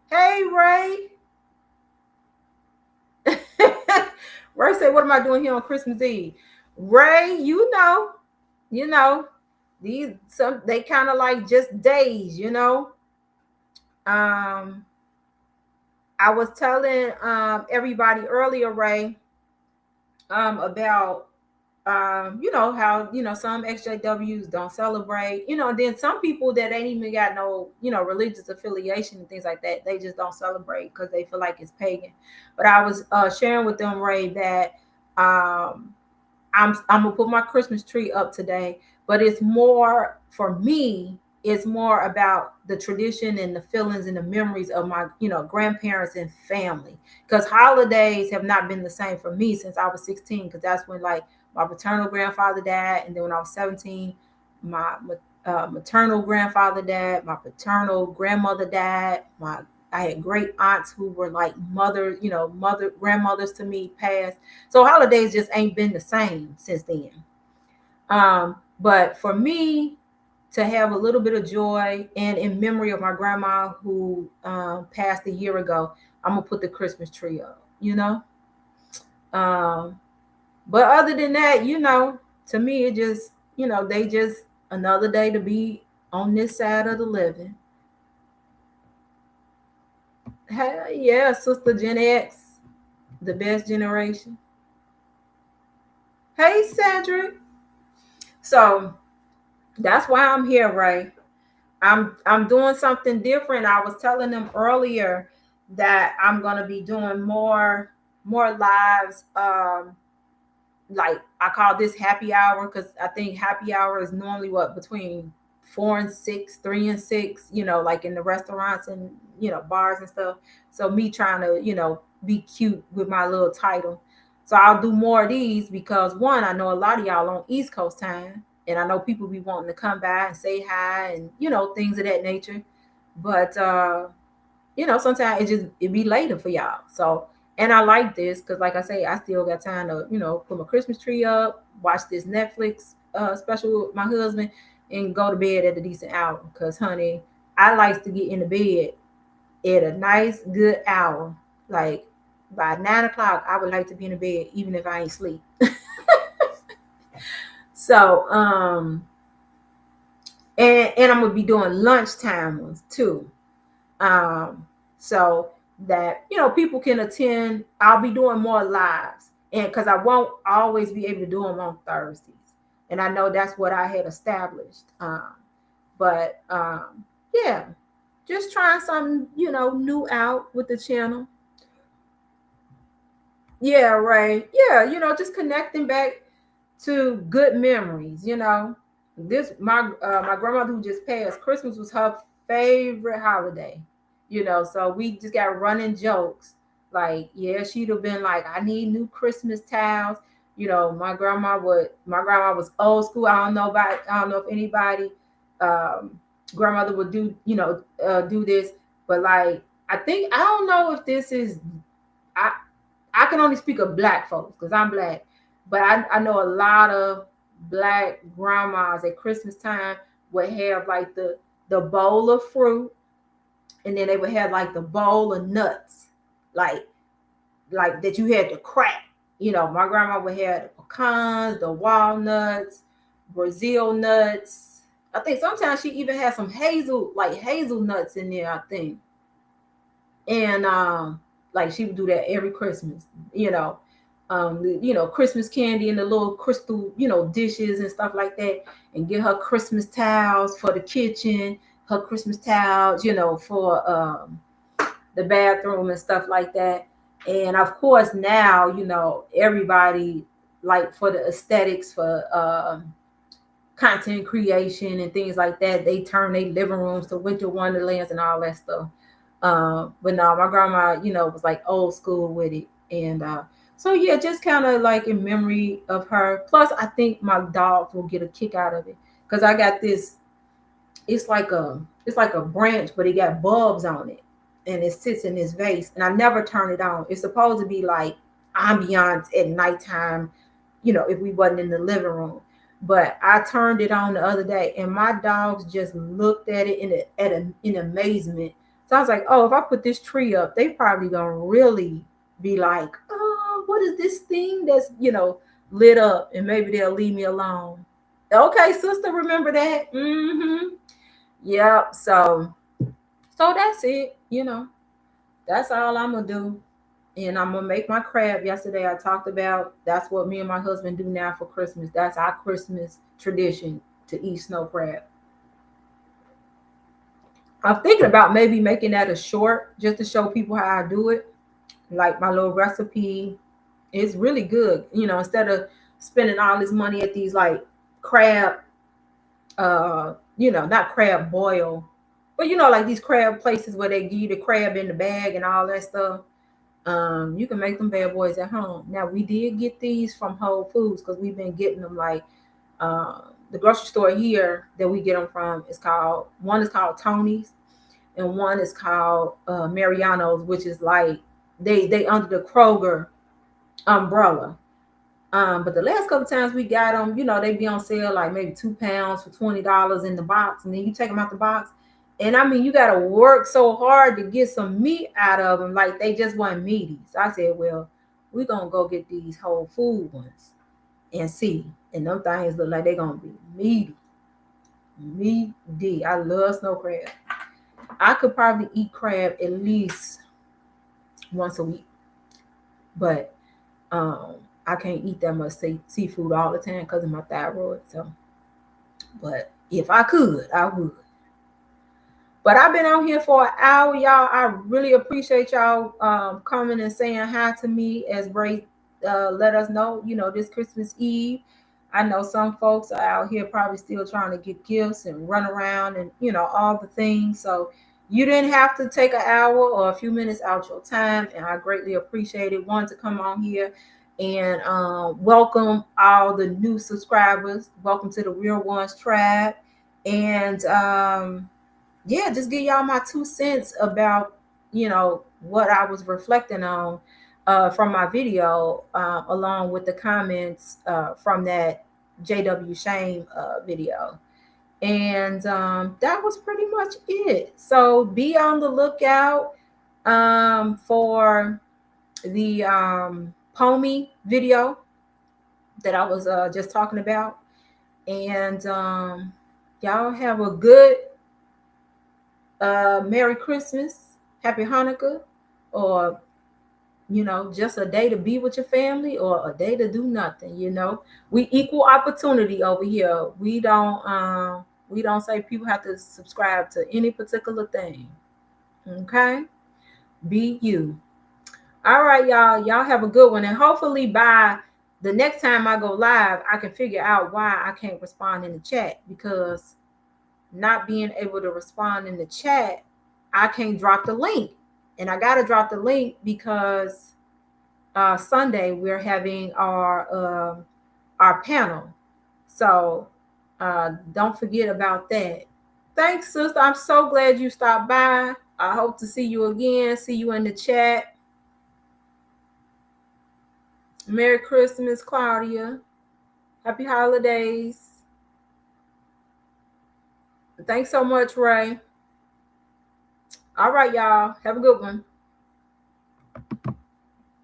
Hey Ray. Ray said, "What am I doing here on Christmas Eve?" Ray, you know, they kind of like just days, I was telling everybody earlier, Ray, about how some XJWs don't celebrate, and then some people that ain't even got no religious affiliation and things like that, they just don't celebrate because they feel like it's pagan. But I was sharing with them, Ray, that I'm gonna put my Christmas tree up today, but it's more for me. It's more about the tradition and the feelings and the memories of my, grandparents and family. Because holidays have not been the same for me since I was 16. Because that's when, like, my paternal grandfather died, and then when I was 17, my maternal grandfather died, my paternal grandmother died, I had great aunts who were like grandmothers to me passed. So holidays just ain't been the same since then. But for me to have a little bit of joy and in memory of my grandma who passed a year ago, I'm gonna put the Christmas tree up, but other than that, to me, it just, they just another day to be on this side of the living. Hey, yeah, Sister Gen X, the best generation. Hey, Cedric. So that's why I'm here, Ray. I'm doing something different. I was telling them earlier that I'm gonna be doing more lives. Like, I call this happy hour, because I think happy hour is normally between 4 and 6, 3 and 6, like in the restaurants and bars and stuff. So me trying to be cute with my little title. So I'll do more of these because, one, I know a lot of y'all on East Coast time, and I know people be wanting to come by and say hi and things of that nature. But sometimes it be later for y'all. So, and I like this because, like I say, I still got time to put my Christmas tree up, watch this Netflix special with my husband, and go to bed at a decent hour. Because, honey, I like to get in the bed at a nice, good hour. Like, by 9 o'clock, I would like to be in the bed, even if I ain't sleep. So, and I'm gonna be doing lunchtime ones too. So that people can attend. I'll be doing more lives, and because I won't always be able to do them on Thursdays, and I know that's what I had established. But yeah, just trying something new out with the channel. Yeah, right. Yeah, just connecting back to good memories. This my grandmother who just passed, Christmas was her favorite holiday. So we just got running jokes. Like, yeah, she'd have been like, I need new Christmas towels. My grandma was old school. I don't know if anybody grandmother would do this, but like, I don't know if this is, I can only speak of Black folks because I'm Black, but I know a lot of Black grandmas at Christmas time would have like the bowl of fruit, and then they would have like the bowl of nuts. Like, like that you had to crack. You know, my grandma would have the pecans, the walnuts, Brazil nuts. I think sometimes she even had some hazelnuts in there, I think. And like she would do that every Christmas, Christmas candy in the little crystal, dishes and stuff like that, and get her Christmas towels for the kitchen, her Christmas towels, for the bathroom and stuff like that. And of course now, everybody, like, for the aesthetics, for content creation and things like that, they turn their living rooms to winter wonderlands and all that stuff. But no, my grandma, was like old school with it. And so yeah, just kind of like in memory of her. Plus, I think my dogs will get a kick out of it because I got this. It's like a branch, but it got bulbs on it, and it sits in this vase. And I never turn it on. It's supposed to be like ambiance at nighttime, if we wasn't in the living room. But I turned it on the other day, and my dogs just looked at it in amazement. So I was like, oh, if I put this tree up, they probably gonna really be like, oh, what is this thing that's lit up, and maybe they'll leave me alone. Okay, sister, remember that? Mm-hmm. Yep. So that's it. That's all I'm gonna do. And I'm gonna make my crab. Yesterday I talked about that's what me and my husband do now for Christmas. That's our Christmas tradition, to eat snow crab. I'm thinking about maybe making that a short just to show people how I do it. Like my little recipe is really good. Instead of spending all this money at these like crab, not crab boil, but like these crab places where they give you the crab in the bag and all that stuff. You can make them bad boys at home. Now we did get these from Whole Foods because we've been getting them like the grocery store here that we get them from one is called Tony's and one is called Mariano's, which is like they under the Kroger umbrella. But the last couple times we got them, they be on sale like maybe 2 pounds for $20 in the box, and then you take them out the box. And I mean, you got to work so hard to get some meat out of them. Like they just weren't meaty. So I said, well, we're going to go get these Whole Food ones and see. And them things look like they're going to be meaty. Meaty. I love snow crab. I could probably eat crab at least once a week. But I can't eat that much seafood all the time because of my thyroid. So, but if I could, I would. But I've been out here for an hour, y'all. I really appreciate y'all coming and saying hi to me as Bray let us know, this Christmas Eve. I know some folks are out here probably still trying to get gifts and run around and, all the things. So you didn't have to take an hour or a few minutes out your time. And I greatly appreciate it. Wanted to come on here and welcome all the new subscribers. Welcome to the Real Ones Tribe. And yeah, just give y'all my 2 cents about, what I was reflecting on from my video, along with the comments from that JW Shame video. And that was pretty much it. So be on the lookout for the Pomey video that I was just talking about. And y'all have a good Merry Christmas, Happy Hanukkah, or just a day to be with your family or a day to do nothing. We equal opportunity over here. We don't say people have to subscribe to any particular thing. Okay, be you. All right, y'all have a good one, and hopefully by the next time I go live I can figure out why I can't respond in the chat, because not being able to respond in the chat, I can't drop the link. And I got to drop the link because Sunday we're having our panel. So don't forget about that. Thanks, sister. I'm so glad you stopped by. I hope to see you again. See you in the chat. Merry Christmas, Claudia. Happy holidays. Thanks so much, Ray. All right, y'all. Have a good one.